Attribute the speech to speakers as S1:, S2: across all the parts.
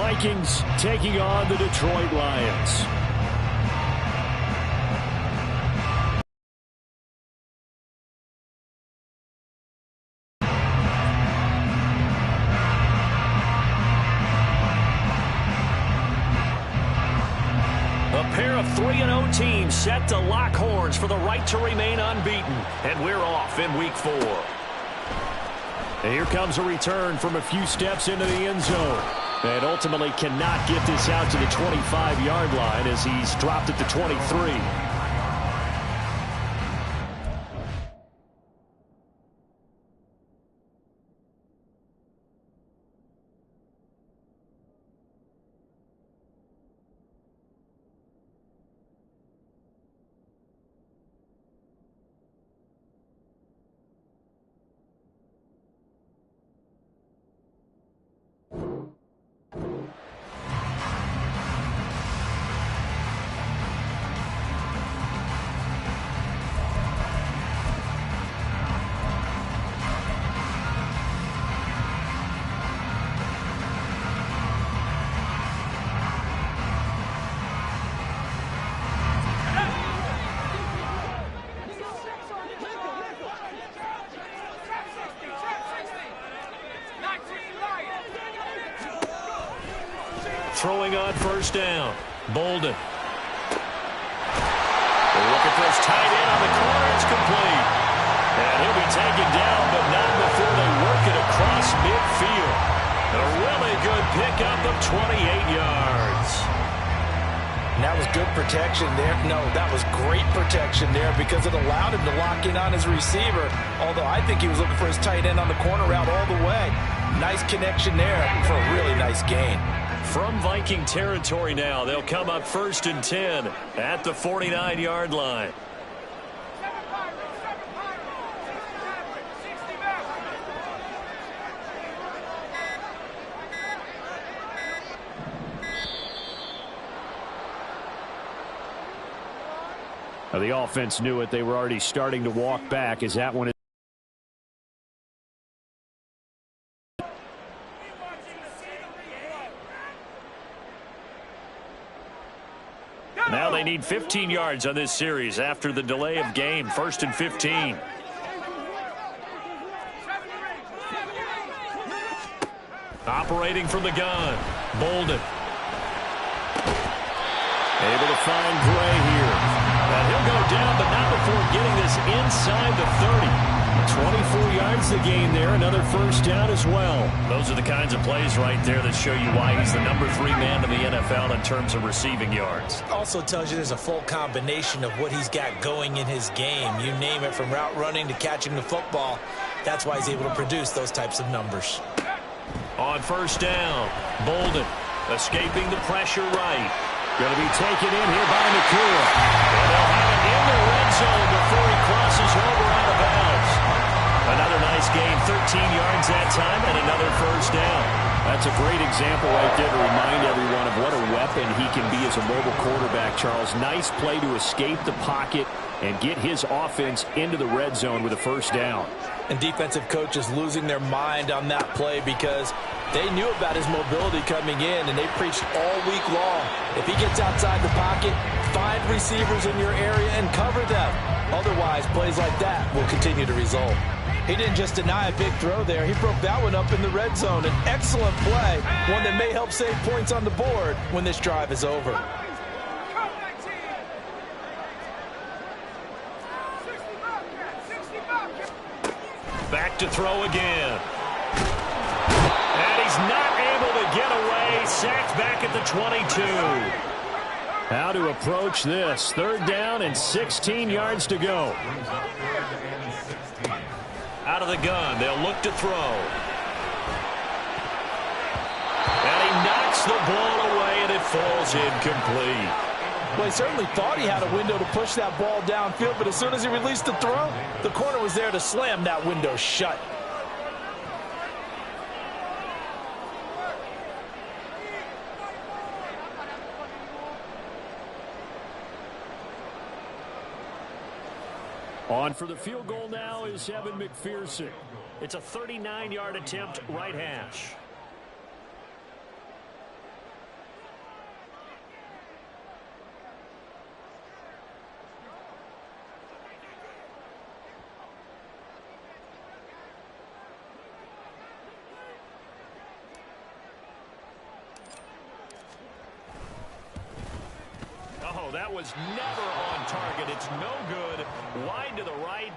S1: Vikings taking on the Detroit Lions. A pair of 3-0 teams set to lock horns for the right to remain unbeaten. And we're off in week 4. And here comes a return from a few steps into the end zone. And ultimately cannot get this out to the 25-yard line as he's dropped at the 23. Throwing on first down. Bolden. They're looking for his tight end on the corner. It's complete. And he'll be taken down, but not before they work it across midfield. A really good pickup of 28 yards.
S2: And that was good protection there. No, that was great protection there because it allowed him to lock in on his receiver. Although I think he was looking for his tight end on the corner route all the way. Nice connection there for a really nice gain.
S1: From Viking territory now, they'll come up 1st and 10 at the 49-yard line. Now, the offense knew it. They were already starting to walk back as that one is. Now they need 15 yards on this series after the delay of game. 1st and 15. Operating from the gun. Bolden. Able to find Gray here. And he'll go down, but not before getting this inside the 30. 24 yards the gain there. Another first down as well. Those are the kinds of plays right there that show you why he's the number 3 man in the NFL in terms of receiving yards.
S2: Also tells you there's a full combination of what he's got going in his game. You name it, from route running to catching the football. That's why he's able to produce those types of numbers.
S1: On first down, Bolden escaping the pressure right. Going to be taken in here by McCool. And they'll have it in the red zone before he crosses over out of bounds. Another nice gain, 13 yards that time, and another first down. That's a great example right there to remind everyone of what a weapon he can be as a mobile quarterback, Charles. Nice play to escape the pocket and get his offense into the red zone with a first down.
S2: And defensive coaches losing their mind on that play because they knew about his mobility coming in, and they preached all week long. If he gets outside the pocket, find receivers in your area and cover them. Otherwise, plays like that will continue to result. He didn't just deny a big throw there. He broke that one up in the red zone. An excellent play, one that may help save points on the board when this drive is over.
S1: Back to throw again. And he's not able to get away. Sacked back at the 22. How to approach this. 3rd down and 16 yards to go. Out of the gun, they'll look to throw. And he knocks the ball away, and it falls incomplete.
S2: Well, he certainly thought he had a window to push that ball downfield, but as soon as he released the throw, the corner was there to slam that window shut.
S1: On for the field goal now is Evan McPherson. It's a 39-yard attempt, right hash. throw. That was never on target. It's no good. Wide to the right.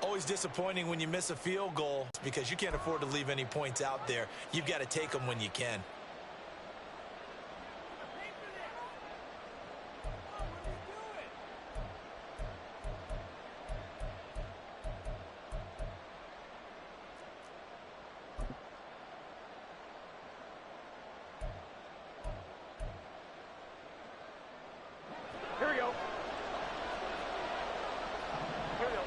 S2: Always disappointing when you miss a field goal because you can't afford to leave any points out there. You've got to take them when you can.
S3: Here we go. Here we go.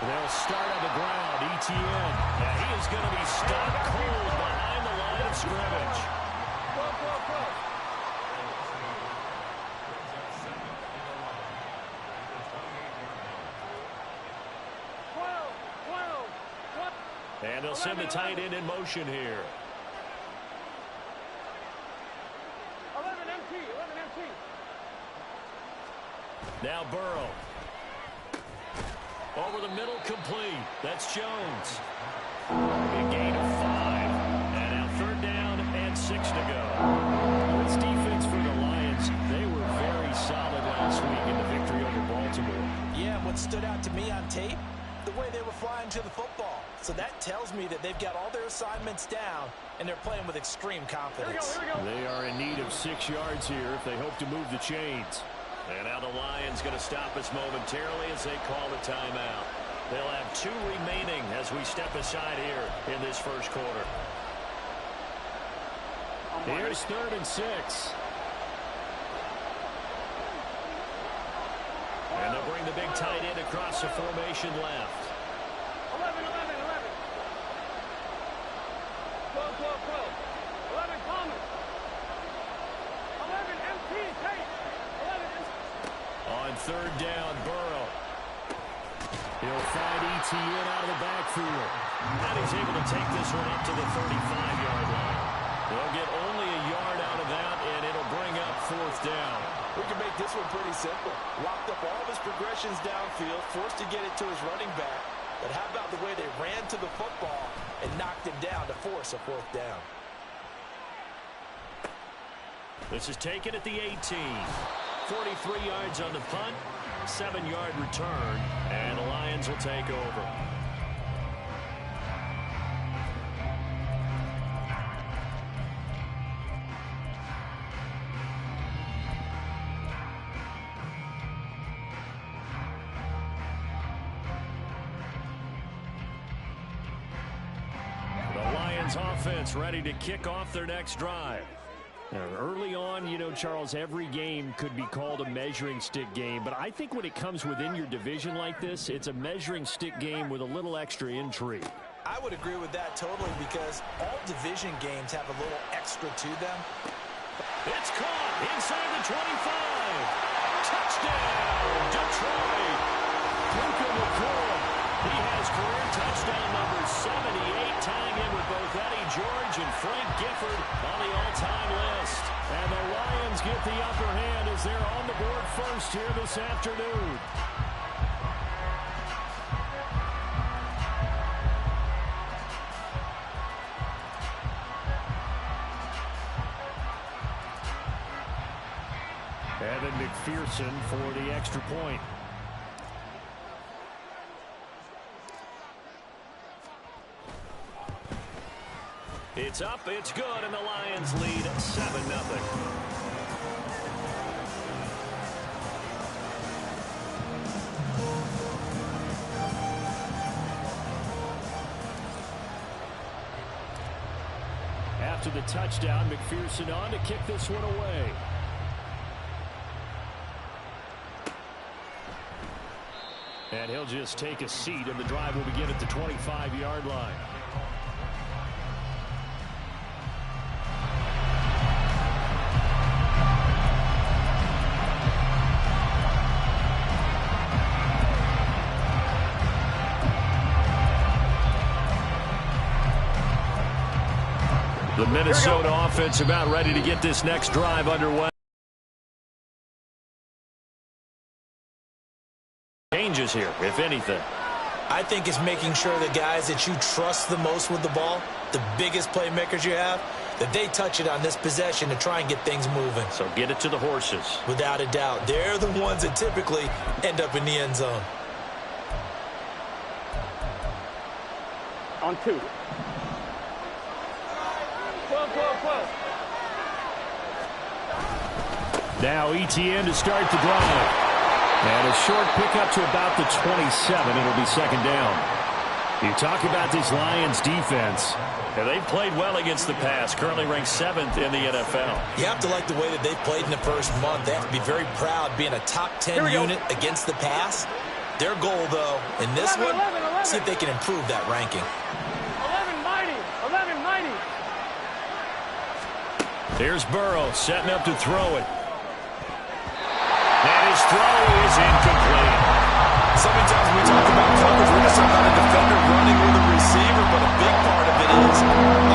S1: They'll start on the ground. ETN. Yeah, he is going to be stuck cold behind the line of scrimmage.
S3: Go.
S1: And they'll send the tight end in motion here.
S3: 11 MT.
S1: Now Burrow. Over the middle, complete. That's Jones. A gain of 5. And now 3rd down and 6 to go. This defense for the Lions, they were very solid last week in the victory over Baltimore.
S2: Yeah, what stood out to me on tape, the way they were flying to the football. So that tells me that they've got all their assignments down, and they're playing with extreme confidence.
S3: Here we go.
S1: They are in need of 6 yards here if they hope to move the chains. And now the Lions going to stop us momentarily as they call the timeout. They'll have 2 remaining as we step aside here in this first quarter. Here's 3rd and 6. And they'll bring the big tight end across the formation left.
S3: 11. Go. 11 Thomas. 11 MT. Tate. 11 MT.
S1: On 3rd down, Burrow. He'll find ETN out of the backfield. And he's able to take this one up to the 35-yard line. They'll get only a yard out of that, and it'll bring up 4th down.
S2: We can make this one pretty simple. Locked up all of his progressions downfield, forced to get it to his running back. But how about the way they ran to the football and knocked him down to force a 4th down?
S1: This is taken at the 18. 43 yards on the punt, 7-yard return, and the Lions will take over. Offense ready to kick off their next drive. Now, early on, you know, Charles, every game could be called a measuring stick game, but I think when it comes within your division like this, it's a measuring stick game with a little extra intrigue.
S2: I would agree with that totally because all division games have a little extra to them.
S1: It's caught inside the 25. Touchdown, Detroit. Puka Nacua. He has career touchdown number 78, tying in with both Eddie George and Frank Gifford on the all-time list. And the Lions get the upper hand as they're on the board first here this afternoon. Evan McPherson for the extra point. It's up, it's good, and the Lions lead 7-0. After the touchdown, McPherson on to kick this one away. And he'll just take a seat, and the drive will begin at the 25-yard line. The Minnesota offense about ready to get this next drive underway. Changes here, if anything.
S2: I think it's making sure the guys that you trust the most with the ball, the biggest playmakers you have, that they touch it on this possession to try and get things moving.
S1: So get it to the horses.
S2: Without a doubt. They're the ones that typically end up in the end zone.
S3: On 2. 12, 12, 12.
S1: Now ETN to start the drive. And a short pickup to about the 27. It'll be second down. You talk about this Lions defense. Yeah, they've played well against the pass. Currently ranked 7th in the NFL.
S2: You have to like the way that they've played in the first month. They have to be very proud being a top 10 unit against the pass. Their goal, though, in this
S3: 11,
S2: one,
S3: 11, 11.
S2: see if they can improve that ranking.
S3: 11 mighty. 11 mighty.
S1: Here's Burrow setting up to throw it. And his throw is incomplete.
S2: So many times when we talk about coverage, we're just talking about a defender running with a receiver, but a big part of it is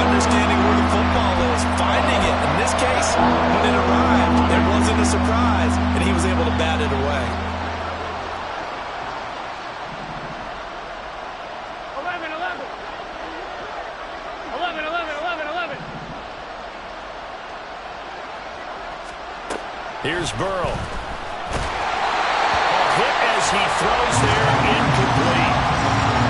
S2: understanding where the football is, finding it. In this case, when it arrived, it wasn't a surprise, and he was able to bat it away.
S3: 11, 11. 11, 11, 11, 11.
S1: Here's Burrow. Hit as he throws there, incomplete.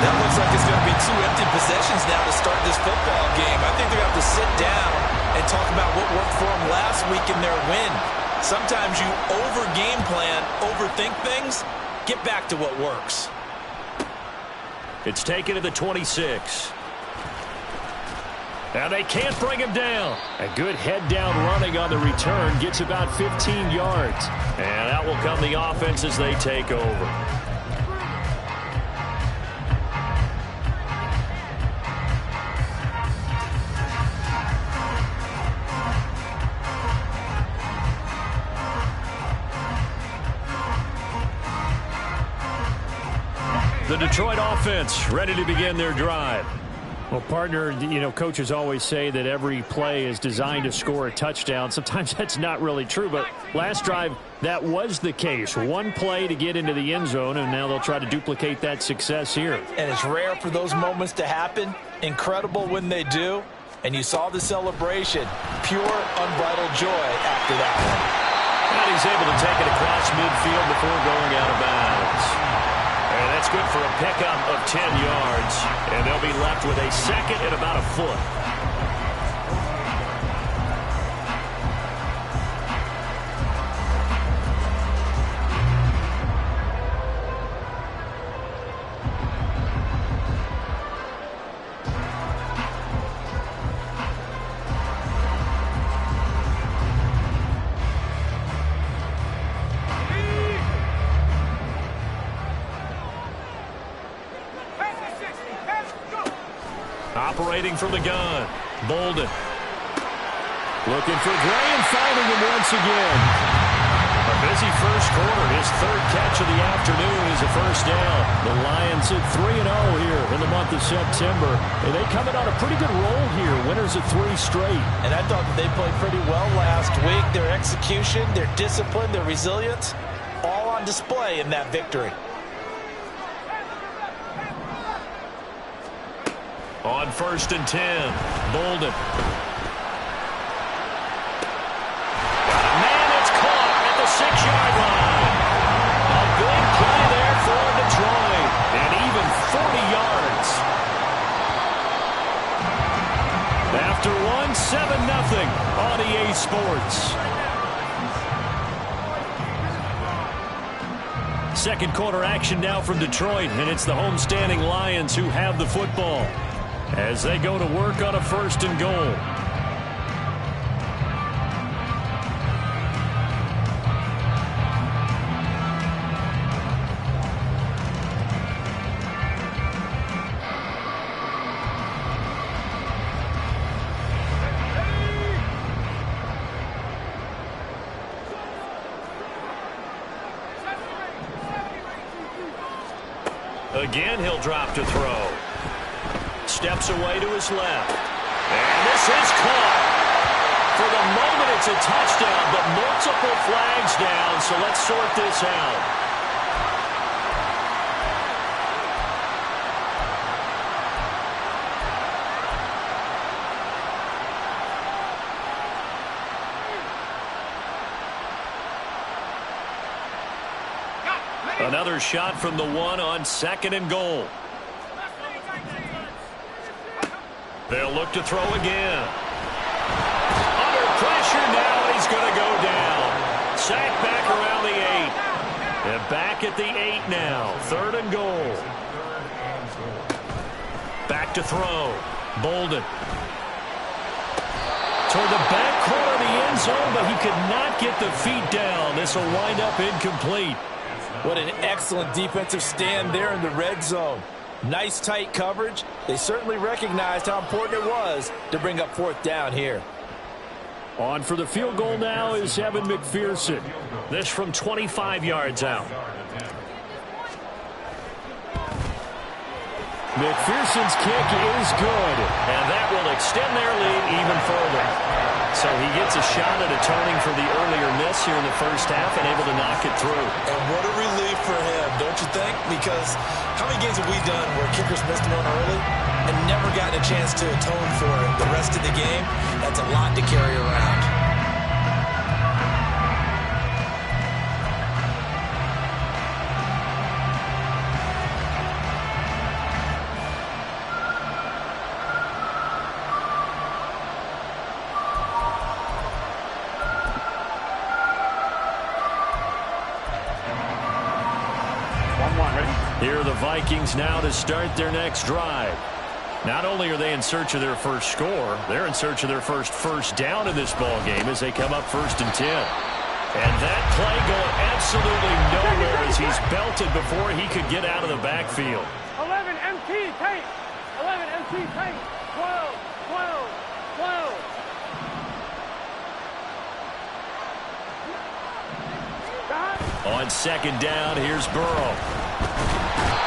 S2: That looks like it's going to be 2 empty possessions now to start this football game. I think they're going to have to sit down and talk about what worked for them last week in their win. Sometimes you over-game plan, overthink things. Get back to what works.
S1: It's taken to the 26. Now they can't bring him down. A good head-down running on the return gets about 15 yards. And that will come the offense as they take over. The Detroit offense ready to begin their drive. Well, partner, you know, coaches always say that every play is designed to score a touchdown. Sometimes that's not really true, but last drive, that was the case. One play to get into the end zone, and now they'll try to duplicate that success here.
S2: And it's rare for those moments to happen. Incredible when they do. And you saw the celebration. Pure, unbridled joy after that one.
S1: And he's able to take it across midfield before going out of bounds. And that's good for a pickup of 10 yards. And they'll be left with a second and about a foot. Operating from the gun. Bolden. Looking for Gray and finding him once again. A busy first quarter. His third catch of the afternoon is a first down. The Lions at 3-0 here in the month of September. And they come in on a pretty good roll here. Winners of 3 straight.
S2: And I thought that they played pretty well last week. Their execution, their discipline, their resilience, all on display in that victory.
S1: On 1st and 10, Bolden. Got a man that's caught at the 6-yard line. A good play there for Detroit. And even 40 yards. After one, 7-0 on EA Sports. Second quarter action now from Detroit, and it's the homestanding Lions who have the football as they go to work on a 1st and goal. Again, he'll drop to throw. Steps away to his left. And this is caught. For the moment, it's a touchdown, but multiple flags down, so let's sort this out. Another shot from the one on 2nd and goal. They'll look to throw again. Under pressure now, he's going to go down. Sacked back around the 8. And back at the 8 now. 3rd and goal. Back to throw. Bolden. Toward the back corner of the end zone, but he could not get the feet down. This will wind up incomplete.
S2: What an excellent defensive stand there in the red zone. Nice tight coverage. They certainly recognized how important it was to bring up 4th down here.
S1: On for the field goal now is Evan McPherson. This from 25 yards out. McPherson's kick is good, and that will extend their lead even further. So he gets a shot at atoning for the earlier miss here in the first half and able to knock it through.
S2: And what a relief for him, don't you think? Because how many games have we done where kickers missed one early and never gotten a chance to atone for it the rest of the game? That's a lot to carry around.
S1: Here are the Vikings now to start their next drive. Not only are they in search of their first score, they're in search of their first down in this ball game as they come up 1st and 10. And that play going absolutely nowhere as he's belted before he could get out of the backfield.
S3: 11 MT tank. 11 MT tank. 12, 12, 12.
S1: On 2nd down, here's Burrow.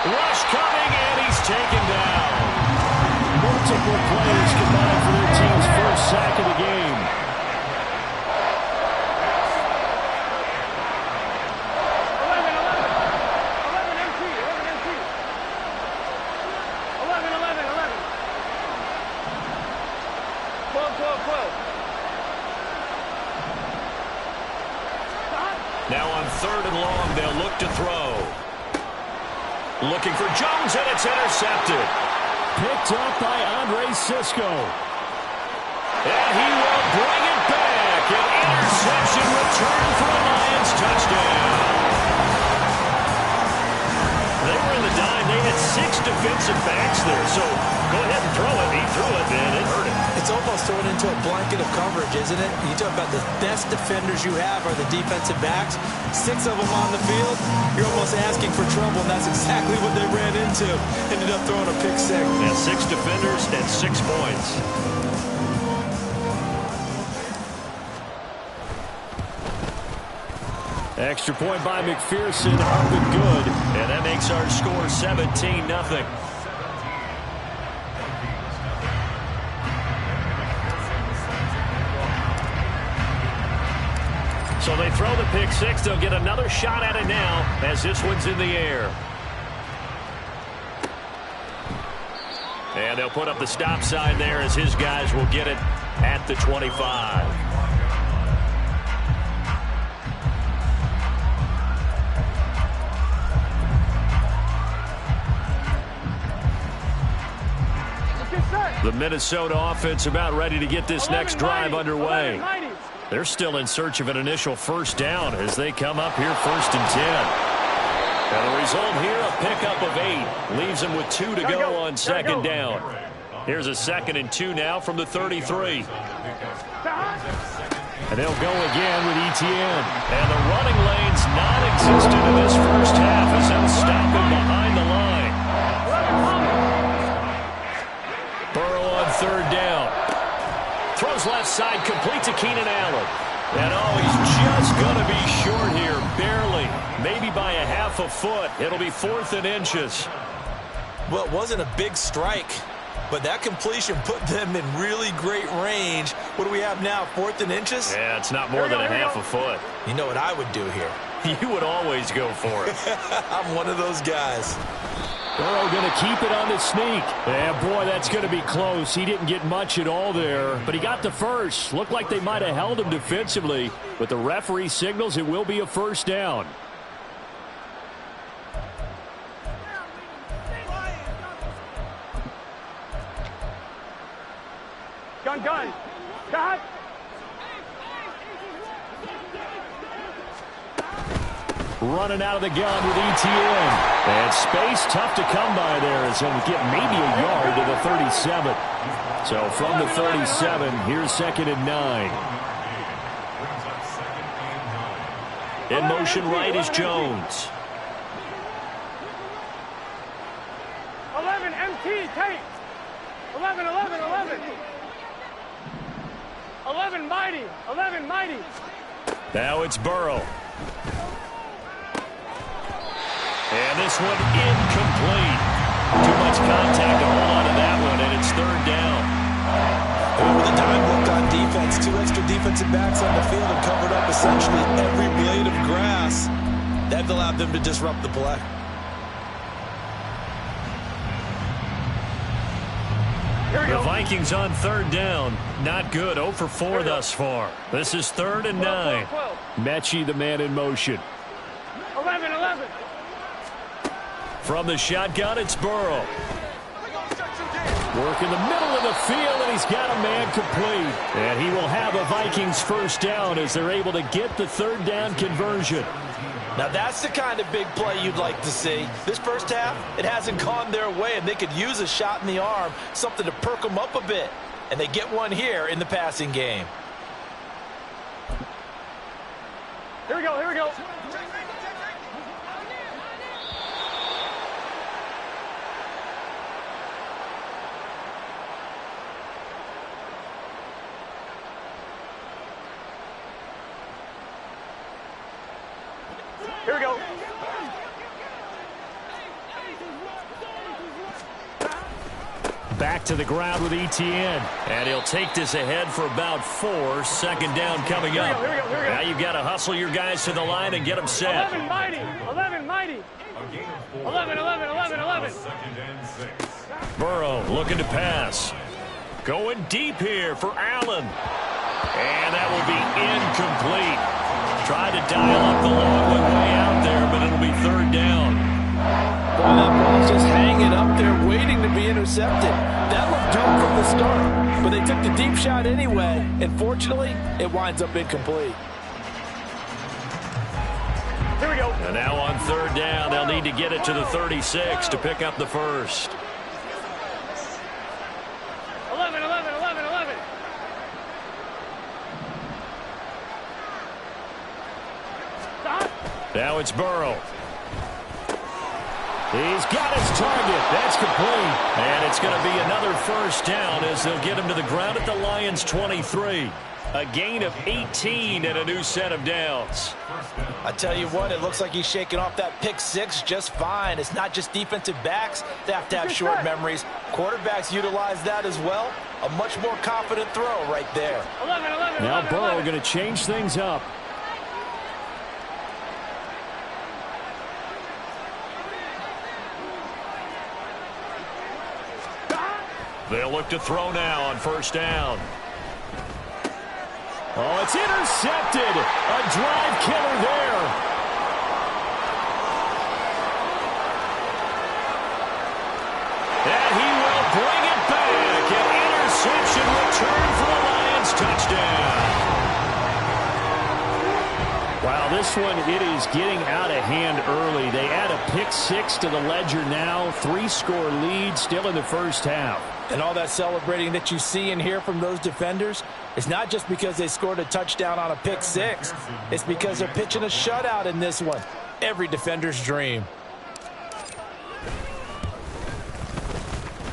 S1: Rush coming, and he's taken down. Multiple players combined for their team's first sack of the game.
S3: 11 MT. 11 MT. 11, 11. 12, 12, 12.
S1: Now on 3rd and long, they'll look to throw. Looking for Jones, and it's intercepted. Picked up by Andre Sisco. And he will bring it back. An interception return for a Lions touchdown. They were in the dime. They had 6 defensive backs there. So go ahead and throw it. He threw it, and it hurt him.
S2: It's almost thrown into a blanket of coverage, isn't it? You talk about the best defenders you have are the defensive backs. 6 of them on the field. You're almost asking for trouble, and that's exactly what they ran into. Ended up throwing a pick 6.
S1: Yeah, 6 defenders and 6 points. Extra point by McPherson, up and good. And that makes our score 17-0. So they throw the pick 6. They'll get another shot at it now as this one's in the air. And they'll put up the stop sign there as his guys will get it at the 25. The Minnesota offense about ready to get this next drive underway. They're still in search of an initial first down as they come up here 1st and 10. And the result here, a pickup of 8. Leaves them with 2 to go on 2nd down. Here's a 2nd and 2 now from the 33. And they'll go again with Etienne. And the running lane's non-existent in this first half as they'll stop him behind the line. Burrow on 3rd down. Throws left side, complete to Keenan Allen. And he's just going to be short here, barely. Maybe by a half a foot. It'll be 4th and inches.
S2: Well, it wasn't a big strike, but that completion put them in really great range. What do we have now, 4th and inches?
S1: Yeah, it's not more than a half a foot.
S2: You know what I would do here?
S1: You would always go for it.
S2: I'm one of those guys.
S1: Burrow going to keep it on the sneak. Yeah, boy, that's going to be close. He didn't get much at all there, but he got the first. Looked like they might have held him defensively, but the referee signals it will be a first down.
S3: Gun. Stop.
S1: Running out of the gun with ETN. And space tough to come by there as he'll get maybe a yard to the 37. So from the 37, here's 2nd and 9. In motion right is Jones.
S3: 11 MT, take. 11. 11 mighty.
S1: Now it's Burrow. And this one incomplete. Too much contact to hold on to that one, and it's 3rd down.
S2: With the dime look on defense, 2 extra defensive backs on the field and covered up essentially every blade of grass. That allowed them to disrupt the play.
S1: The Vikings on 3rd down. Not good. 0 for 4 thus far. This is 3rd and 9. Mechie, the man in motion.
S3: 11.
S1: From the shotgun, it's Burrow. Work in the middle of the field, and he's got a man complete. And he will have a Vikings 1st down as they're able to get the 3rd down conversion.
S2: Now that's the kind of big play you'd like to see. This first half, it hasn't gone their way, and they could use a shot in the arm, something to perk them up a bit. And they get one here in the passing game.
S3: Here we go.
S1: Back to the ground with ETN. And he'll take this ahead for about 4. 2nd down coming up.
S3: Here we go.
S1: Now you've got to hustle your guys to the line and get them set.
S3: 11 mighty. 11.
S1: Burrow looking to pass. Going deep here for Allen. And that will be incomplete. Tried to dial up the long one way out there, but it'll be 3rd down.
S2: Boy, that ball's just hanging up there waiting to be intercepted. That looked doomed from the start, but they took the deep shot anyway, and fortunately, it winds up incomplete.
S3: Here we go.
S1: And now on 3rd down, they'll need to get it to the 36 to pick up the 1st.
S3: 11. Stop.
S1: Now it's Burrow. He's got his target. That's complete. And it's going to be another 1st down as they'll get him to the ground at the Lions' 23. A gain of 18 and a new set of downs.
S2: I tell you what, it looks like he's shaking off that pick 6 just fine. It's not just defensive backs that have to have short memories. Quarterbacks utilize that as well. A much more confident throw right there.
S3: 11.
S1: Now Burrow going to change things up. They'll look to throw now on 1st down. Oh, it's intercepted. A drive killer there. And he will bring it back. An interception return for the Lions. Touchdown. Wow, this one, it is getting out of hand early. They add a pick 6 to the ledger now. 3-score lead still in the 1st half.
S2: And all that celebrating that you see and hear from those defenders is not just because they scored a touchdown on a pick 6. It's because they're pitching a shutout in this one. Every defender's dream.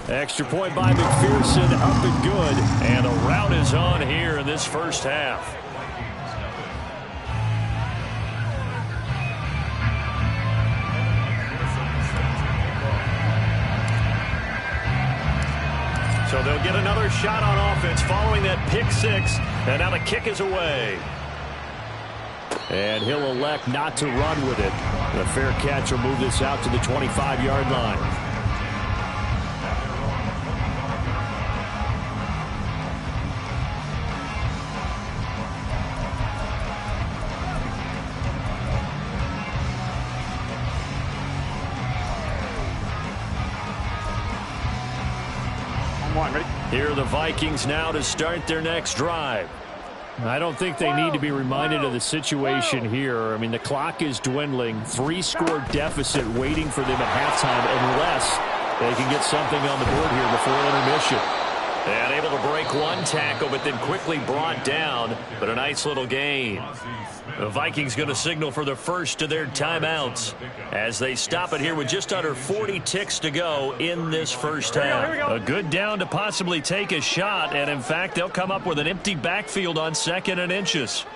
S1: Extra point by McPherson, up and good. And the rout is on here in this 1st half. So they'll get another shot on offense following that pick 6. And now the kick is away. And he'll elect not to run with it. The fair catch will move this out to the 25-yard line.
S3: Come on, ready?
S1: Here are the Vikings now to start their next drive. I don't think they need to be reminded of the situation here. I mean, the clock is dwindling. 3-score deficit waiting for them at halftime unless they can get something on the board here before intermission. And able to break one tackle, but then quickly brought down. But a nice little gain. The Vikings going to signal for the first of their timeouts as they stop it here with just under 40 ticks to go in this first half. A good down to possibly take a shot, and in fact, they'll come up with an empty backfield on 2nd and inches.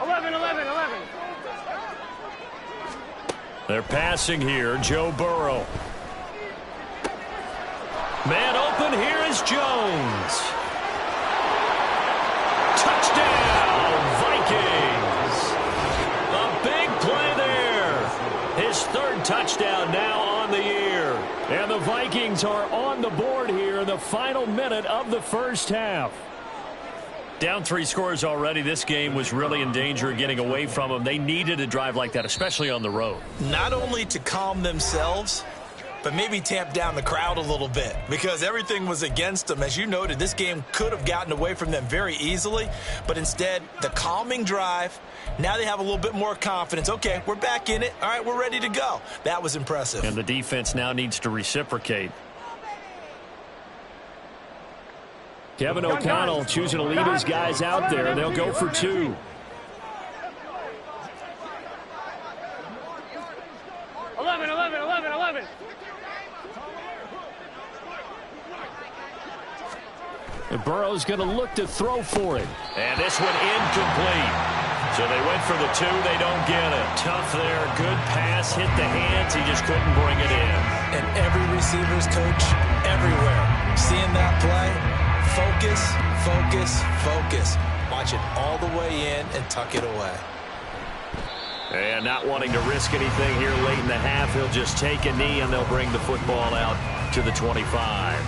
S3: 11.
S1: They're passing here. Joe Burrow. Man open, here is Jones. Touchdown, Vikings. A big play there. His 3rd touchdown now on the year. And the Vikings are on the board here in the final minute of the first half. Down 3 scores already. This game was really in danger of getting away from them. They needed a drive like that, especially on the road.
S2: Not only to calm themselves, but maybe tamp down the crowd a little bit because everything was against them. As you noted, this game could have gotten away from them very easily, but instead, the calming drive, now they have a little bit more confidence. Okay, we're back in it. All right, we're ready to go. That was impressive.
S1: And the defense now needs to reciprocate. Kevin O'Connell choosing to lead his guys out there, and they'll go for 2. And Burrow's going to look to throw for it. And this one incomplete. So they went for the 2. They don't get it. Tough there. Good pass. Hit the hands. He just couldn't bring it in.
S2: And every receiver's coach everywhere. Seeing that play, focus, focus, focus. Watch it all the way in and tuck it away.
S1: And not wanting to risk anything here late in the half, he'll just take a knee and they'll bring the football out to the 25.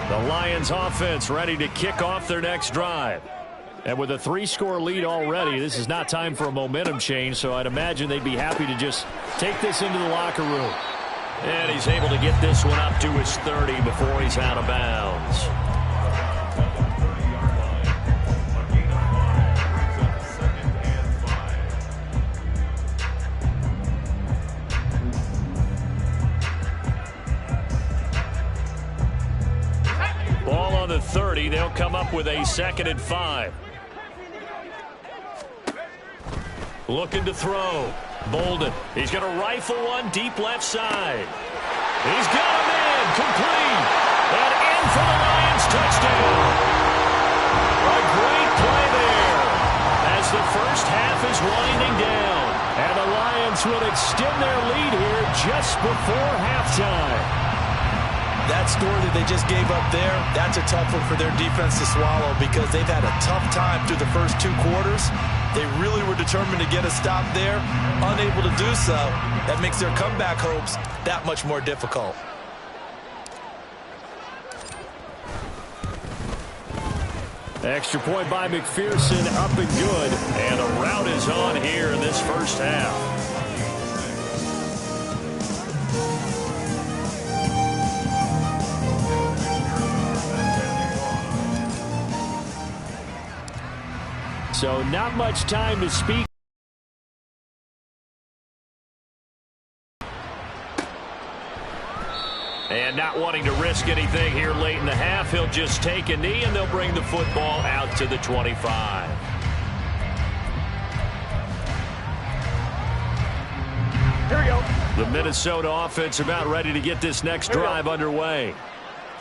S1: The Lions offense ready to kick off their next drive. And with a 3-score lead already, this is not time for a momentum change, so I'd imagine they'd be happy to just take this into the locker room. And he's able to get this one up to his 30 before he's out of bounds. Ball on the 30. They'll come up with a 2nd and 5. Looking to throw. Bolden. He's going to rifle one deep left side. He's got a man. Complete. And in for the Lions. Touchdown. A great play there as the first half is winding down. And the Lions will extend their lead here just before halftime.
S2: That score that they just gave up there, that's a tough one for their defense to swallow because they've had a tough time through the first 2 quarters. They really were determined to get a stop there, unable to do so. That makes their comeback hopes that much more difficult.
S1: Extra point by McPherson, up and good. And a rout is on here in this first half. So not much time to speak. And not wanting to risk anything here late in the half, he'll just take a knee and they'll bring the football out to the 25.
S3: Here we go.
S1: The Minnesota offense about ready to get this next drive underway.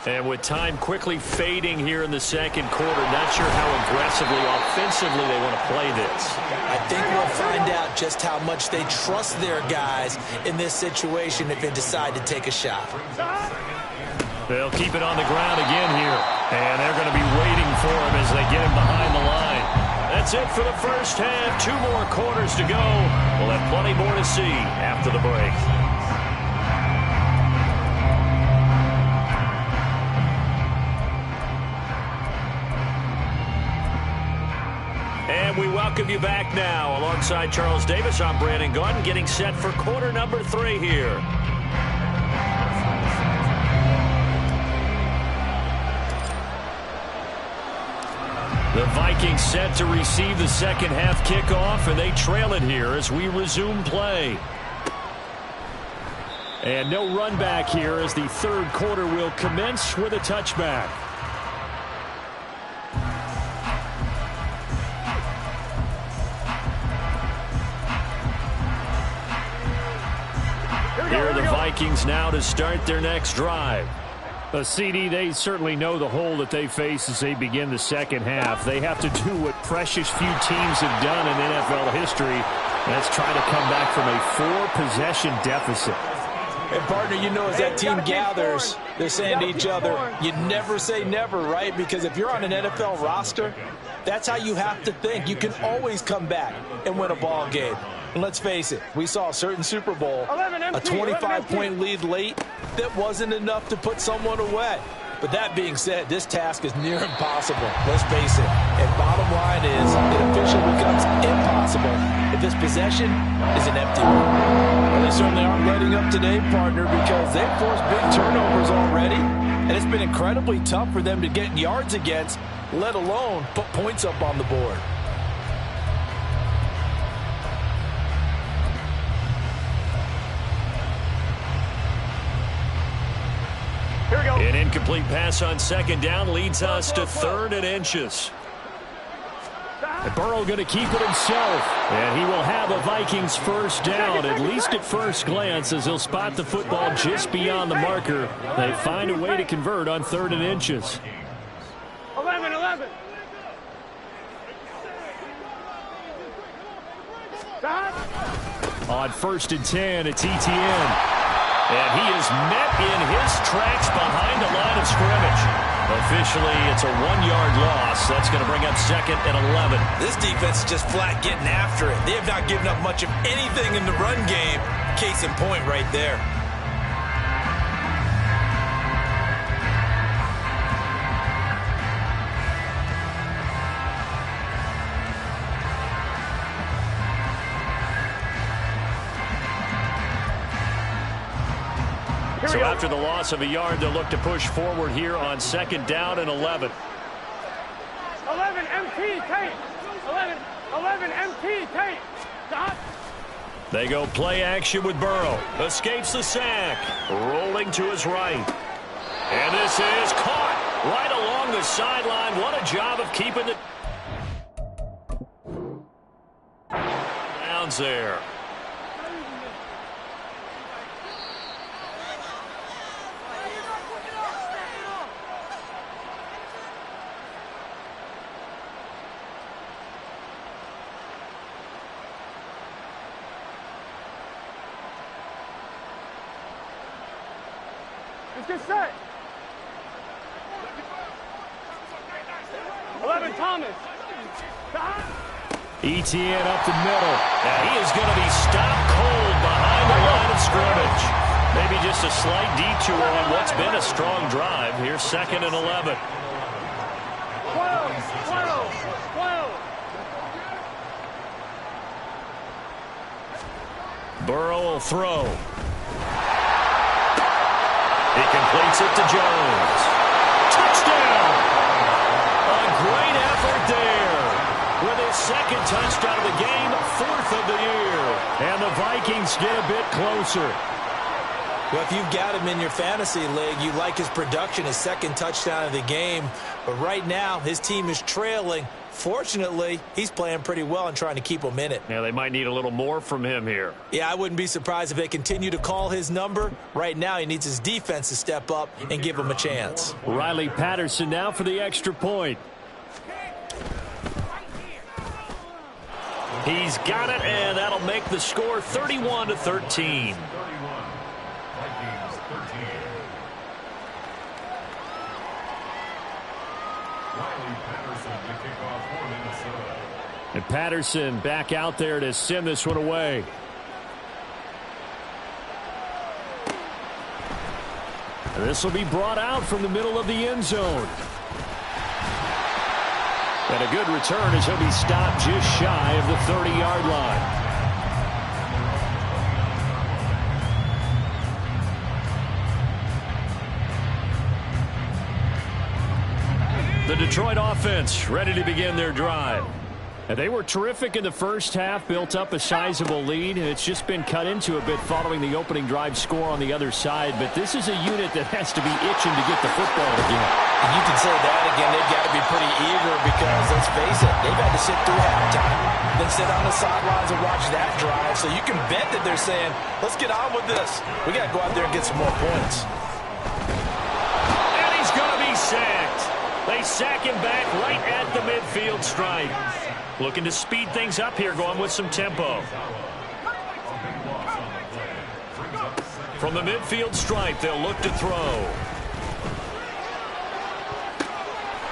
S1: And with time quickly fading here in the second quarter, not sure how aggressively, offensively they want to play this.
S2: I think we'll find out just how much they trust their guys in this situation if they decide to take a shot.
S1: They'll keep it on the ground again here. And they're going to be waiting for him as they get him behind the line. That's it for the first half. 2 more quarters to go. We'll have plenty more to see after the break. welcome you back now. Alongside Charles Davis, I'm Brandon Gaudin, getting set for quarter number 3 here. The Vikings set to receive the second half kickoff, and they trail it here as we resume play. And no run back here as the third quarter will commence with a touchback. Here are the Vikings now to start their next drive.
S4: CD, they certainly know the hole that they face as they begin the second half. They have to do what precious few teams have done in NFL history. That's try to come back from a 4-possession deficit.
S2: And, partner, you know, as that team gathers, they're saying to each other, you never say never, right? Because if you're on an NFL roster, that's how you have to think. You can always come back and win a ball game. And let's face it, we saw a certain Super Bowl, a 25-point lead late that wasn't enough to put someone away. But that being said, this task is near impossible. Let's face it. And bottom line is, it officially becomes impossible if this possession is an empty one. Well, they certainly aren't letting up today, partner, because they've forced big turnovers already. And it's been incredibly tough for them to get yards against, let alone put points up on the board.
S1: An incomplete pass on second down leads us to 3rd and inches.
S4: And Burrow going to keep it himself. And he will have a Vikings first down, at least at first glance, as he'll spot the football just beyond the marker. They find a way to convert on 3rd and inches.
S3: 11.
S4: On 1st and 10, it's ETN.
S1: And he is met in his tracks behind the line of scrimmage. Officially, it's a 1-yard loss. That's going to bring up 2nd and 11.
S2: This defense is just flat getting after it. They have not given up much of anything in the run game. Case in point right there.
S1: So after the loss of a yard, they'll look to push forward here on 2nd down and 11.
S3: 11 MT tape. 11 MT tape. Stop.
S1: They go play action with Burrow. Escapes the sack. Rolling to his right. And this is caught right along the sideline. What a job of keeping it downs there.
S3: Get set. 11 Thomas.
S4: ETN up the middle.
S1: And he is going to be stopped cold behind the line of scrimmage. Maybe just a slight detour on what's been a strong drive. Here's 2nd and 11.
S3: 12.
S1: Burrow will throw. He completes it to Jones. Touchdown! A great effort there. With his 2nd touchdown of the game, 4th of the year.
S4: And the Vikings get a bit closer.
S2: Well, if you've got him in your fantasy league, you like his production, his 2nd touchdown of the game. But right now, his team is trailing. Fortunately, he's playing pretty well and trying to keep them in it.
S1: Yeah, they might need a little more from him here.
S2: Yeah, I wouldn't be surprised if they continue to call his number. Right now, he needs his defense to step up and give him a chance.
S4: Riley Patterson now for the extra point.
S1: He's got it, and that'll make the score 31-13.
S4: And Patterson back out there to send this one away. And this will be brought out from the middle of the end zone. And a good return as he'll be stopped just shy of the 30-yard line. The Detroit offense ready to begin their drive. And they were terrific in the first half, built up a sizable lead. It's just been cut into a bit following the opening drive score on the other side. But this is a unit that has to be itching to get the football again.
S2: And you can say that again. They've got to be pretty eager because, let's face it, they've had to sit through halftime, then sit on the sidelines and watch that drive. So you can bet that they're saying, let's get on with this. We got to go out there and get some more points.
S1: And he's going to be sacked. They sack him back right at the midfield stripe. Looking to speed things up here, going with some tempo. From the midfield stripe, they'll look to throw.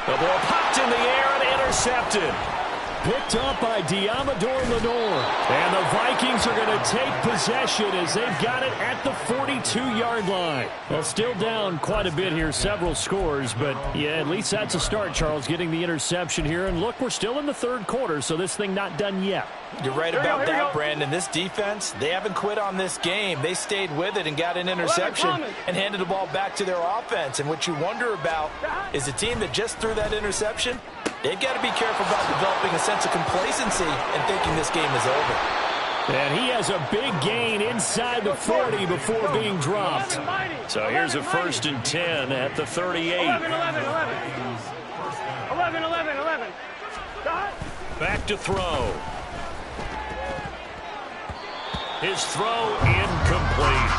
S1: The ball popped in the air and intercepted.
S4: Picked up by Diamador Lenore. And the Vikings are going to take possession as they've got it at the 42-yard line. Well, still down quite a bit here, several scores. But, yeah, at least that's a start, Charles, getting the interception here. And, look, we're still in the third quarter, so this thing not done yet.
S2: You're right about that, Brandon. This defense, they haven't quit on this game. They stayed with it and got an interception and handed the ball back to their offense. And what you wonder about is the team that just threw that interception, they've got to be careful about developing a sense of complacency and thinking this game is over.
S4: And he has a big gain inside the 40 before being dropped.
S1: So here's a 1st and 10 at the 38.
S3: 11.
S1: Back to throw. His throw incomplete.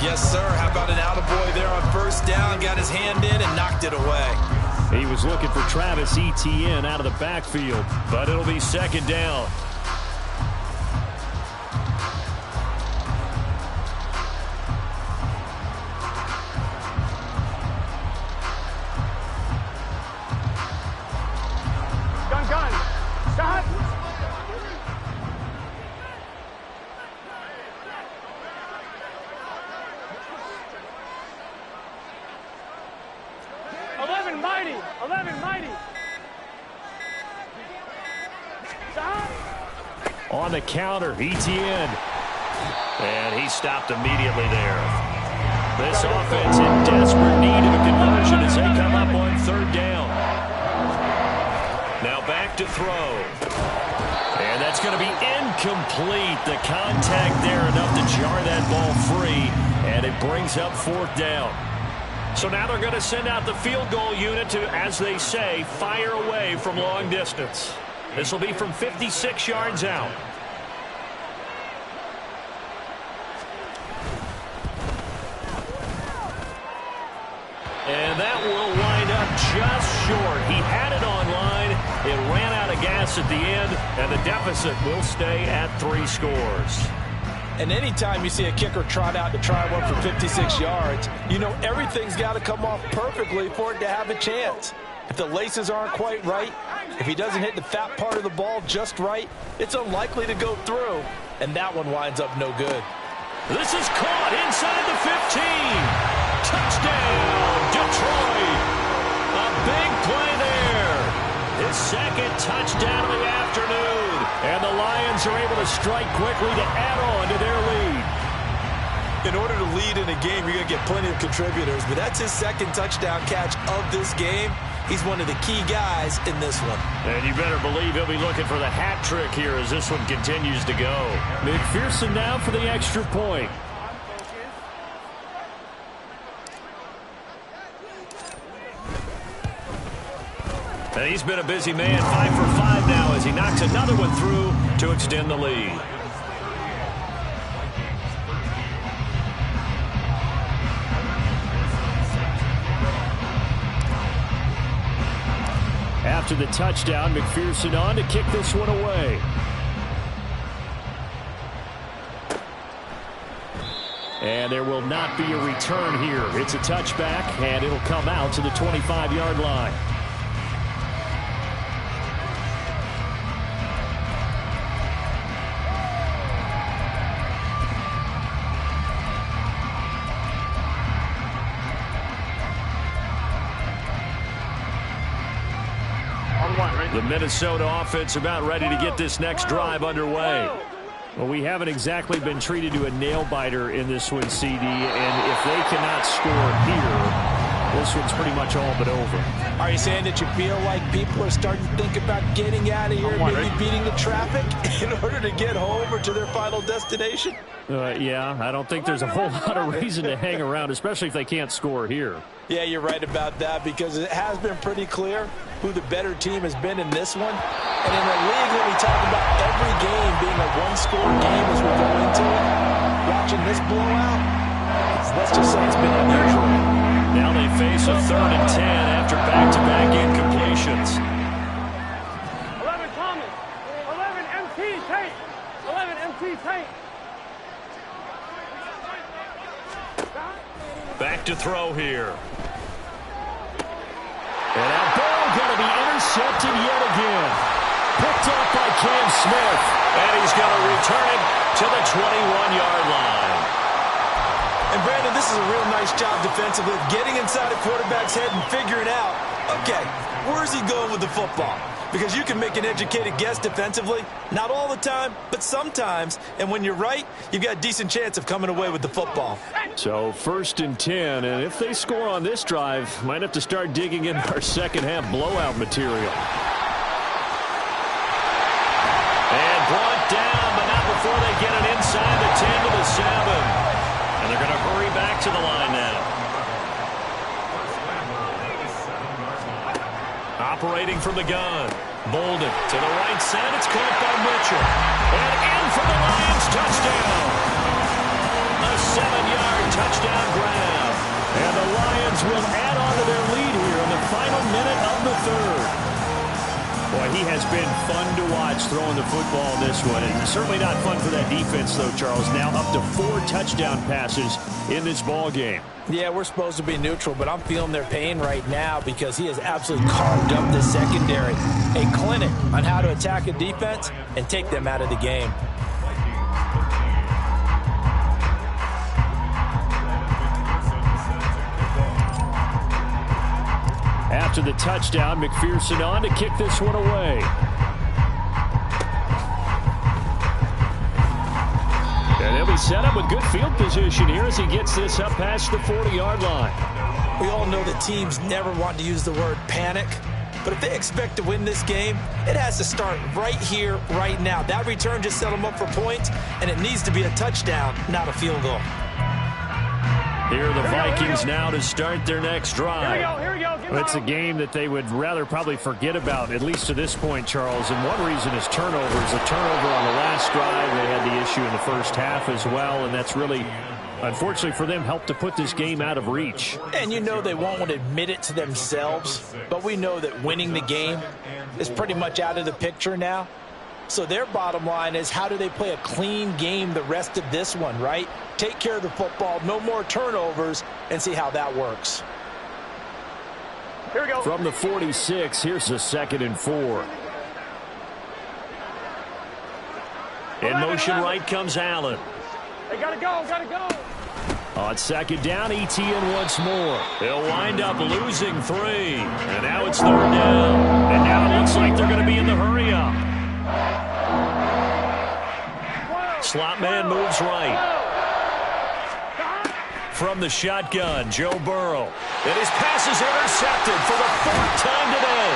S2: Yes, sir. How about an attaboy there on 1st down? Got his hand in and knocked it away.
S4: He was looking for Travis Etienne out of the backfield.
S1: But it'll be 2nd down.
S3: Gun. Stop. Mighty. Stop.
S4: On the counter, Etienne.
S1: And he stopped immediately there. This offense in desperate need of a conversion as they come up on 3rd down. Now back to throw. And that's going to be incomplete. The contact there enough to jar that ball free. And it brings up 4th down. So now they're going to send out the field goal unit to, as they say, fire away from long distance. This will be from 56 yards out. And that will wind up just short. He had it on line. It ran out of gas at the end, and the deficit will stay at 3 scores.
S2: And anytime you see a kicker trot out to try one for 56 yards, you know everything's got to come off perfectly for it to have a chance. If the laces aren't quite right, if he doesn't hit the fat part of the ball just right, it's unlikely to go through, and that one winds up no good.
S1: This is caught inside the 15. Touchdown, Detroit. A big play there. His 2nd touchdown of the afternoon. And the Lions are able to strike quickly to add on to their lead.
S2: In order to lead in a game, you're going to get plenty of contributors, but that's his 2nd touchdown catch of this game. He's one of the key guys in this one.
S1: And you better believe he'll be looking for the hat trick here as this one continues to go.
S4: McPherson now for the extra point.
S1: And he's been a busy man, 5 for 5 now as he knocks another one through to extend the lead.
S4: After the touchdown, McPherson on to kick this one away. And there will not be a return here. It's a touchback, and it'll come out to the 25-yard line.
S3: On 1, ready?
S1: The Minnesota offense about ready to get this next drive underway.
S4: Well, we haven't exactly been treated to a nail-biter in this one, CD, and if they cannot score here, this one's pretty much all but over.
S2: Are you saying that you feel like people are starting to think about getting out of here and maybe beating the traffic in order to get home or to their final destination?
S4: Yeah, I don't think there's a whole lot of reason to hang around, especially if they can't score here.
S2: Yeah, you're right about that because it has been pretty clear who the better team has been in this one. And in the league, when we talk about every game being a one-score game as we go into it, watching this blowout, let's just say it's been unusual.
S1: Now they face a 3rd and 10 after back-to-back incompletions.
S3: 11 Thomas. 11 MT Tate. 11 MT Tate.
S1: Back to throw here.
S4: And that ball going to be intercepted yet again. Picked up by Cam Smith.
S1: And he's going to return it to the 21-yard line.
S2: And Brandon, this is a real nice job defensively of getting inside a quarterback's head and figuring out, okay, where's he going with the football? Because you can make an educated guess defensively, not all the time, but sometimes. And when you're right, you've got a decent chance of coming away with the football.
S4: So 1st and 10, and if they score on this drive, might have to start digging in our second-half blowout material.
S1: And brought down, but not before they get it inside the 10 to the 7. And they're going to hurry back to the line now. Operating from the gun. Bolden to the right side. It's caught by Mitchell. And in for the Lions touchdown. A 7-yard touchdown grab.
S4: And the Lions will add on to their lead here in the final minute of the 3rd. Boy, he has been fun to watch throwing the football in this one. And certainly not fun for that defense, though, Charles. Now up to 4 touchdown passes in this ball game.
S2: Yeah, we're supposed to be neutral, but I'm feeling their pain right now because he has absolutely carved up the secondary. A clinic on how to attack a defense and take them out of the game.
S4: After the touchdown, McPherson on to kick this one away. And he'll be set up with good field position here as he gets this up past the 40-yard line.
S2: We all know that teams never want to use the word panic, but if they expect to win this game, it has to start right here, right now. That return just set them up for points, and it needs to be a touchdown, not a field goal.
S4: Here are the Vikings now to start their next drive.
S3: Here we go.
S4: It's a game that they would rather probably forget about, at least to this point, Charles. And one reason is turnovers. A turnover on the last drive. They had the issue in the first half as well, and that's really, unfortunately for them, helped to put this game out of reach.
S2: And you know they won't want to admit it to themselves, but we know that winning the game is pretty much out of the picture now. So their bottom line is, how do they play a clean game the rest of this one, right? Take care of the football, no more turnovers, and see how that works.
S3: Here we go.
S4: From the 46, here's a 2nd and 4.
S1: In motion right comes Allen.
S3: They gotta go.
S4: On 2nd down, ETN once more.
S1: They'll wind up losing 3. And now it's 3rd down. And now it looks like they're going to be in the hurry-up. Slot man moves right. From the shotgun, Joe Burrow. And his pass is intercepted for the 4th time today.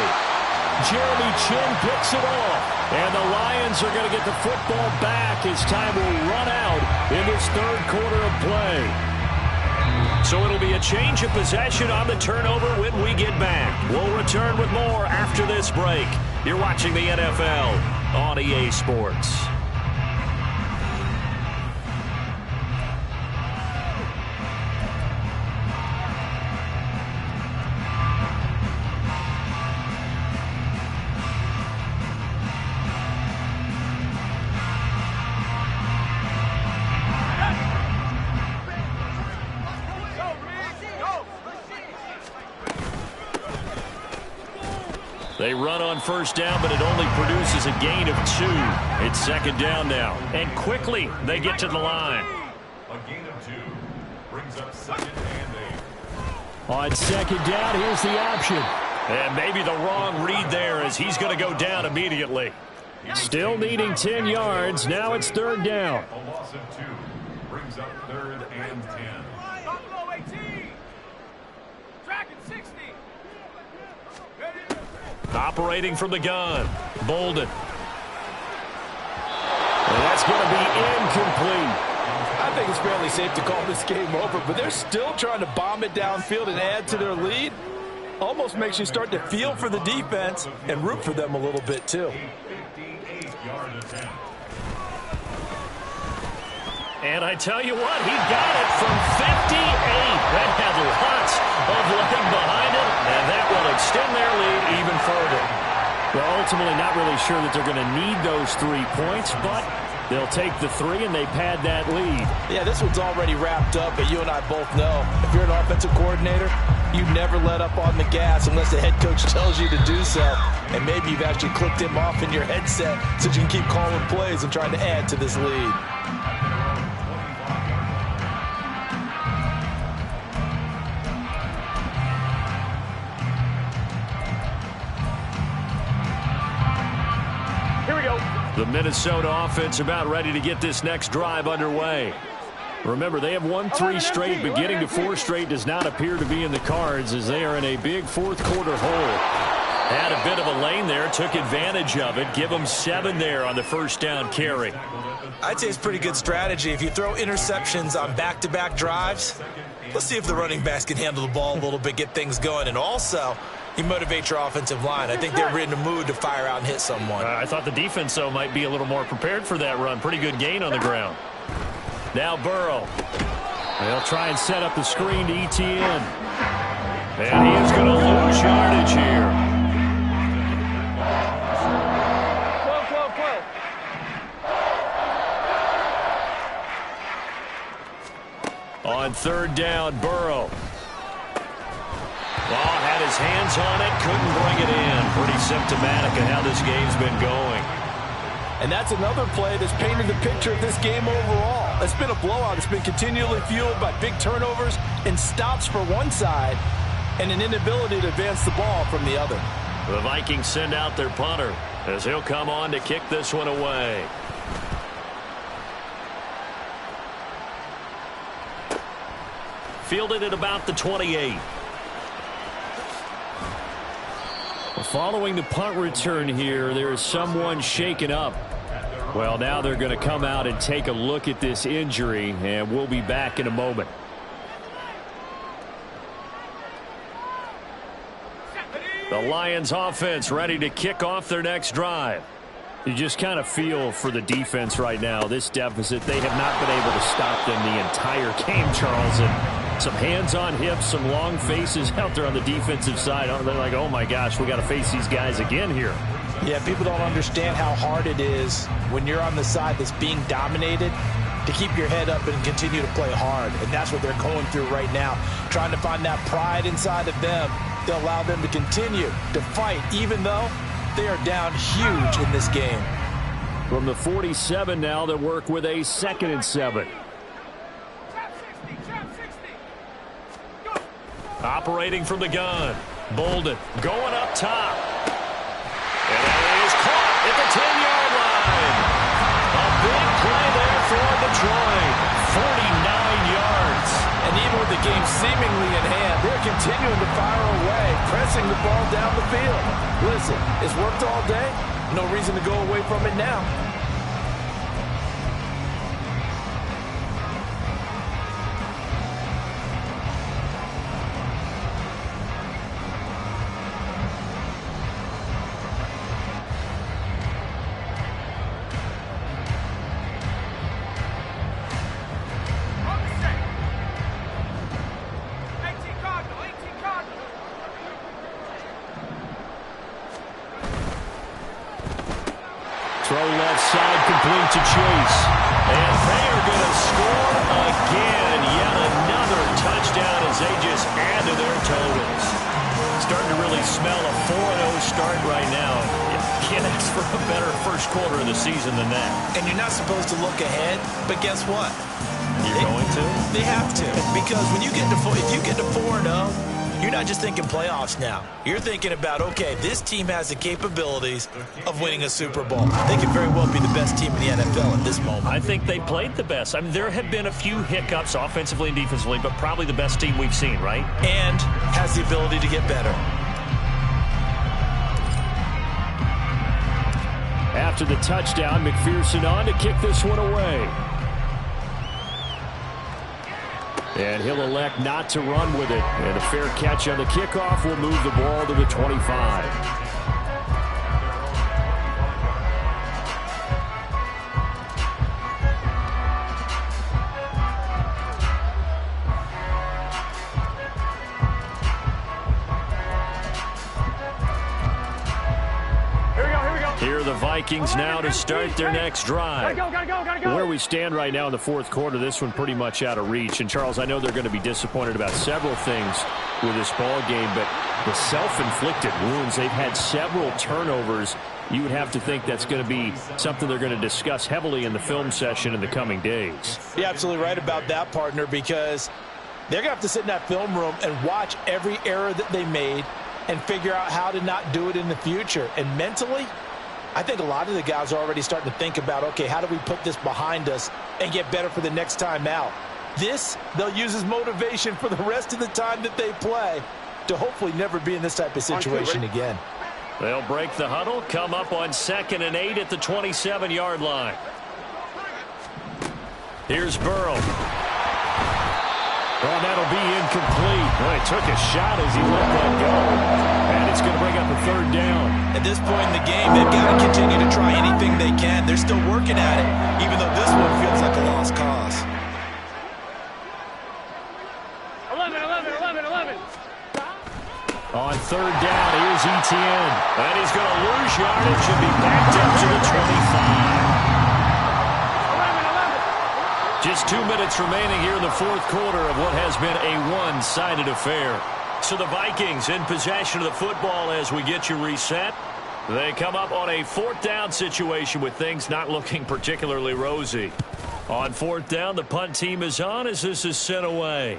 S4: Jeremy Chin picks it off. And the Lions are going to get the football back as time will run out in this 3rd quarter of play.
S1: So it'll be a change of possession on the turnover when we get back. We'll return with more after this break. You're watching the NFL on EA Sports. They run on 1st down, but it only produces a gain of 2. It's 2nd down now. And quickly, they get to the line.
S5: A gain of 2 brings up 2nd and 8.
S4: On 2nd down, here's the option.
S1: And maybe the wrong read there as he's going to go down immediately.
S4: Still needing 10 yards. Now it's third down.
S5: A loss of 2 brings up 3rd and 10.
S3: Buffalo 18. Tracking 60.
S1: Operating from the gun. Bolden. And that's going to be incomplete.
S2: I think it's fairly safe to call this game over, but they're still trying to bomb it downfield and add to their lead. Almost makes you start to feel for the defense and root for them a little bit too.
S5: 58-yard attempt.
S1: And I tell you what, he got it from 58. That had lots of leg behind it, and that will extend their lead even further.
S4: Well, ultimately not really sure that they're going to need those 3 points, but they'll take the 3 and they pad that lead.
S2: Yeah, this one's already wrapped up, but you and I both know if you're an offensive coordinator, you never let up on the gas unless the head coach tells you to do so. And maybe you've actually clicked him off in your headset so you can keep calling plays and trying to add to this lead.
S3: Here we go.
S1: The Minnesota offense about ready to get this next drive underway.
S4: Remember, they have won 3 straight, but getting to 4 straight does not appear to be in the cards as they are in a big fourth quarter hole.
S1: Had a bit of a lane there, took advantage of it. Give them 7 there on the first down carry.
S6: I'd say it's pretty good strategy. If you throw interceptions on back-to-back drives, let's see if the running backs can handle the ball a little bit, get things going. And also, you motivate your offensive line. I think they're in the mood to fire out and hit someone.
S1: I thought the defense, though, might be a little more prepared for that run. Pretty good gain on the ground. Now Burrow.
S4: They'll try and set up the screen to ETN.
S1: And he is going to lose yardage here.
S3: 12.
S1: On third down, Burrow. Well, had his hands on it, couldn't bring it in. Pretty symptomatic of how this game's been going.
S2: And that's another play that's painted the picture of this game overall. It's been a blowout. It's been continually fueled by big turnovers and stops for one side and an inability to advance the ball from the other.
S1: The Vikings send out their punter as he'll come on to kick this one away. Fielded at about the 28.
S4: Following the punt return here, there is someone shaken up. Well, now they're going to come out and take a look at this injury, and we'll be back in a moment.
S1: The Lions offense ready to kick off their next drive.
S4: You just kind of feel for the defense right now. This deficit, they have not been able to stop them the entire game, Charles. And some hands on hips, some long faces out there on the defensive side. They're like, oh my gosh, we got to face these guys again here.
S2: Yeah, people don't understand how hard it is when you're on the side that's being dominated to keep your head up and continue to play hard. And that's what they're going through right now, trying to find that pride inside of them to allow them to continue to fight, even though they are down huge in this game.
S4: From the 47 now, they work with a 2nd and 7.
S1: Operating from the gun. Bolden going up top. And it is caught at the 10-yard line. A big play there for Detroit. 49 yards.
S2: And even with the game seemingly in hand, they're continuing to fire away, pressing the ball down the field. Listen, it's worked all day. No reason to go away from it now.
S4: Throw left side, complete to Chase.
S1: And they are going to score again. Yet another touchdown as they just add to their totals. Starting to really smell a 4-0 start right now. You can't ask for a better first quarter of the season than that.
S6: And you're not supposed to look ahead, but guess what?
S1: You're going to?
S6: They have to, because when you get to if you get to 4-0, you're not just thinking playoffs now. You're thinking about, okay, this team has the capabilities of winning a Super Bowl. They could very well be the best team in the NFL at this moment.
S1: I think they played the best. I mean, there have been a few hiccups offensively and defensively, but probably the best team we've seen, right?
S6: And has the ability to get better.
S4: After the touchdown, McPherson on to kick this one away. And he'll elect not to run with it. And a fair catch on the kickoff will move the ball to the 25. Here are the Vikings now to start their next drive.
S3: Gotta go.
S4: Where we stand right now in the fourth quarter, this one pretty much out of reach. And, Charles, I know they're going to be disappointed about several things with this ball game, but the self-inflicted wounds, they've had several turnovers. You would have to think that's going to be something they're going to discuss heavily in the film session in the coming days.
S2: You're absolutely right about that, partner, because they're going to have to sit in that film room and watch every error that they made and figure out how to not do it in the future. And mentally, I think a lot of the guys are already starting to think about, okay, how do we put this behind us and get better for the next time out? This, they'll use as motivation for the rest of the time that they play to hopefully never be in this type of situation again.
S1: They'll break the huddle, come up on 2nd and 8 at the 27-yard line. Here's Burrow. Oh, that'll be incomplete. Well, he took a shot as he let that go. And it's going to bring up a 3rd down.
S6: At this point in the game, they've got to continue to try anything they can. They're still working at it, even though this one feels like a lost cause.
S3: 11.
S1: On 3rd down, here's Etienne. And he's going to lose yardage and be backed up to the 25. Just 2 minutes remaining here in the fourth quarter of what has been a one-sided affair. So the Vikings in possession of the football as we get you reset. They come up on a 4th down situation with things not looking particularly rosy. On 4th down, the punt team is on as this is sent away.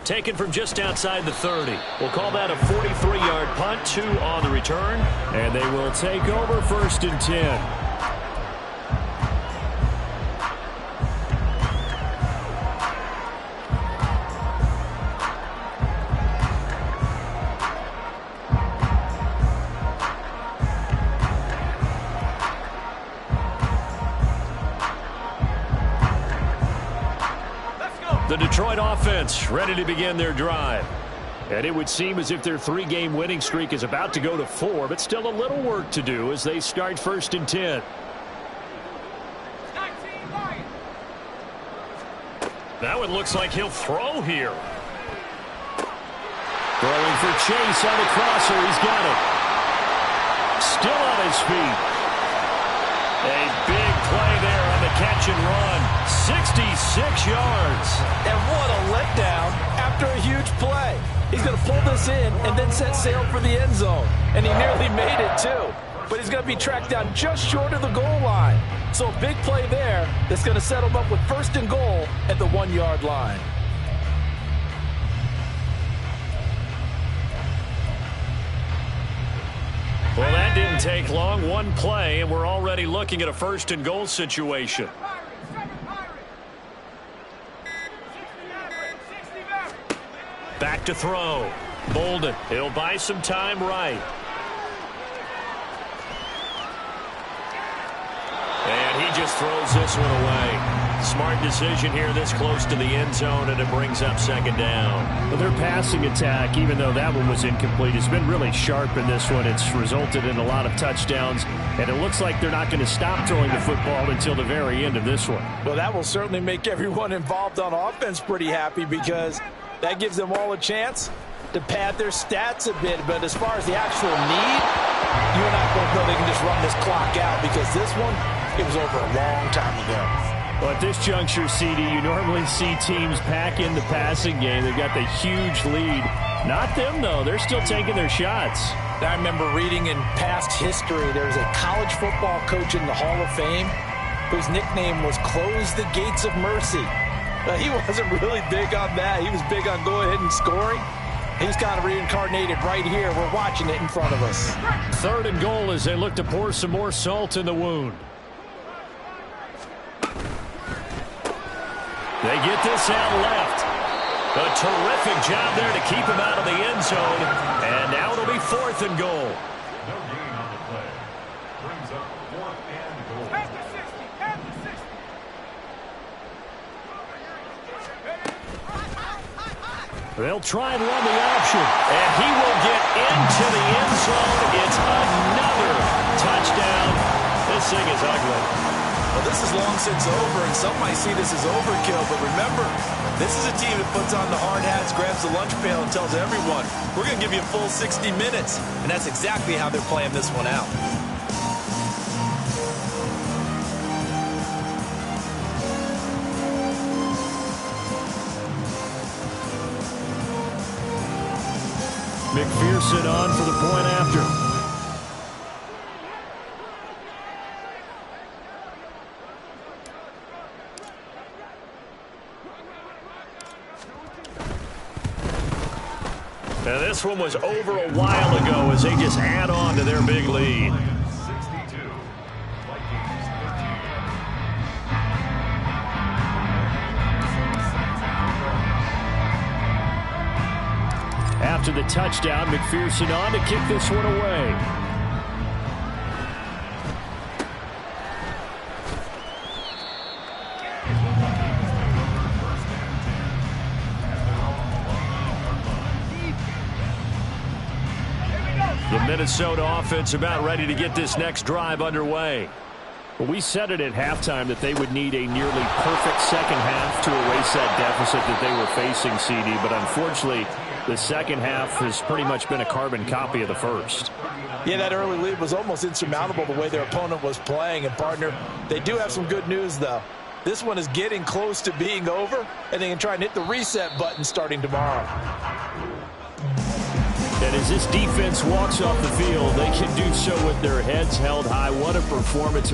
S1: Taken from just outside the 30. We'll call that a 43-yard punt, 2 on the return. And they will take over 1st and 10. The Detroit offense ready to begin their drive. And it would seem as if their 3-game winning streak is about to go to 4, but still a little work to do as they start 1st and 10. That one looks like he'll throw here. Throwing for Chase on the crosser. He's got it. Still on his feet. A big play there on the catch and run. 66 yards.
S2: And what a letdown after a huge play. He's going to pull this in and then set sail for the end zone. And he nearly made it, too. But he's going to be tracked down just short of the goal line. So a big play there that's going to set him up with 1st and goal at the 1-yard line.
S1: Well, that didn't take long. One play, and we're already looking at a 1st and goal situation. Back to throw. Bolden. He'll buy some time right. And he just throws this one away. Smart decision here this close to the end zone, and it brings up 2nd down.
S4: Well, their passing attack, even though that one was incomplete, has been really sharp in this one. It's resulted in a lot of touchdowns, and it looks like they're not going to stop throwing the football until the very end of this one.
S2: Well, that will certainly make everyone involved on offense pretty happy because that gives them all a chance to pad their stats a bit. But as far as the actual need, you're not going to know they can just run this clock out because this one, it was over a long time ago.
S4: Well, at this juncture, CD, you normally see teams pack in the passing game. They've got the huge lead. Not them, though. They're still taking their shots.
S2: I remember reading in past history, there was a college football coach in the Hall of Fame whose nickname was Close the Gates of Mercy. He wasn't really big on that. He was big on going ahead and scoring. He's kind of reincarnated right here. We're watching it in front of us.
S4: 3rd and goal as they look to pour some more salt in the wound. They get this out left. A terrific job there to keep him out of the end zone. And now it'll be 4th and goal.
S5: No gain on the play. Brings up 4th and goal.
S3: At the 60, at the 60.
S4: They'll try and run the option. And he will get into the end zone. It's another touchdown. This thing is ugly.
S6: Well, this is long since over, and some might see this as overkill, but remember, this is a team that puts on the hard hats, grabs the lunch pail, and tells everyone, we're going to give you a full 60 minutes. And that's exactly how they're playing this one out.
S4: McPherson on for the point after. Now this one was over a while ago as they just add on to their big lead.
S5: 62. Vikings 13.
S4: After the touchdown, McPherson on to kick this one away. The Minnesota offense about ready to get this next drive underway. Well, we said it at halftime that they would need a nearly perfect second half to erase that deficit that they were facing, CD. But unfortunately, the second half has pretty much been a carbon copy of the first.
S2: Yeah, that early lead was almost insurmountable the way their opponent was playing. And, partner, they do have some good news, though. This one is getting close to being over, and they can try and hit the reset button starting tomorrow.
S4: And as this defense walks off the field, they can do so with their heads held high. What a performance.